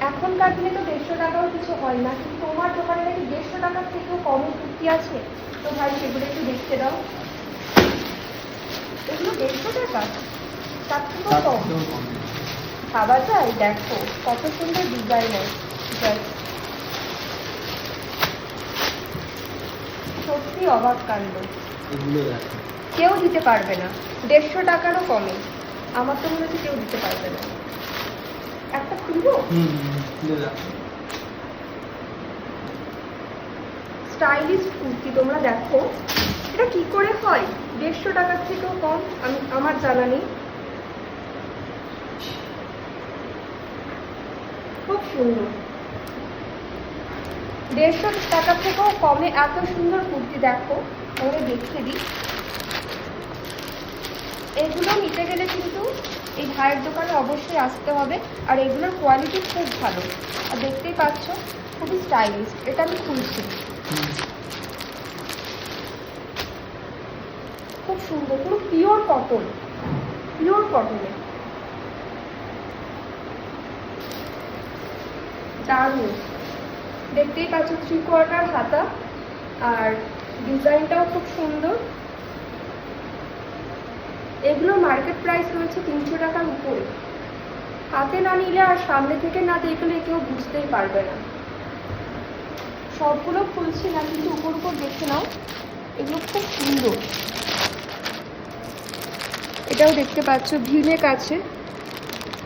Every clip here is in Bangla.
এখনকার দিনে তো 150 টাকাও কিছু হয় না, কিন্তু তোমার দোকানে নাকি 150 টাকার থেকেও কমে কুর্তি আছে। তো ভাই সেগুলো একটু দেখতে দাও। এগুলো 150 টাকা, তার থেকেও কম ভাবা যায়? দেখো কত সুন্দর ডিজাইনার, সত্যি অবাক কাণ্ড। কেউ দিতে পারবে না 150 টাকারও কমে। আমার তো মনে হচ্ছে কেউ দিতে পারবে না। একটা খুলবো? স্টাইলিশ কুর্তি তোমরা দেখো, এটা কি করে হয় 150 টাকার থেকেও কম? আমার জানা নেই। খুব সুন্দর, 150 টাকার থেকেও কমে এত সুন্দর কুর্তি দেখো। আমরা দেখিয়ে দিই। এগুলো নিতে গেলে কিন্তু এই ভাইয়ের দোকানে অবশ্যই আসতে হবে, আর এগুলোর কোয়ালিটি খুব ভালো। আর দেখতেই পাচ্ছ খুবই স্টাইলিশ। এটা আমি খুলছি, খুব সুন্দর, পুরো পিওর কটন, পিওর কটনে, দারুণ। দেখতেই পাচ্ছ 3/4 হাতা, আর ডিজাইনটাও খুব সুন্দর। এগুলোর মার্কেট প্রাইস রয়েছে 300 টাকার উপরে। হাতে না নিলে আর সামনে থেকে না দেখলে কেউ বুঝতেই পারবে না। সবগুলো খুলছি না, কিন্তু উপর উপর দেখে নাও, এগুলো খুব সুন্দর। এটাও দেখতে পাচ্ছ ভিনেক আছে,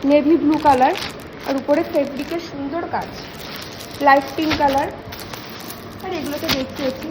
নেভি ব্লু কালার, আর উপরে ফেব্রিকের সুন্দর কাজ, লাইট পিঙ্ক কালার। আর এগুলো তো দেখিয়েছি।